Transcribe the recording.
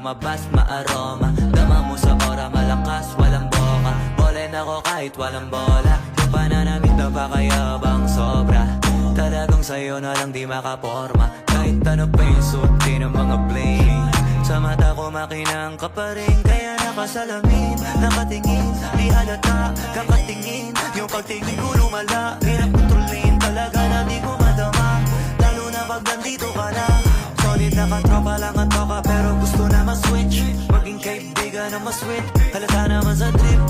lumabas maaroma. Dama mo sa ora, malakas, walang boka. Bolen ako kahit walang bola. Yung pananamit na pakayabang sobra. Talagang sa'yo na lang di makaporma. Kahit ano pa yung suotin ng mga bling. Sa mata ko makinang ka pa rin. Kaya nakasalamin, nakatingin. Di halata, kakatingin. Yung pagtingin ko lumala. Hirap kontrolin talaga na di ko madama. Lalo na pag nandito ka na. Solid na katropa lang ang toka. Pero gusto na ma-switch. Maging kaibigan na ma-sweet. Halata naman sa trip.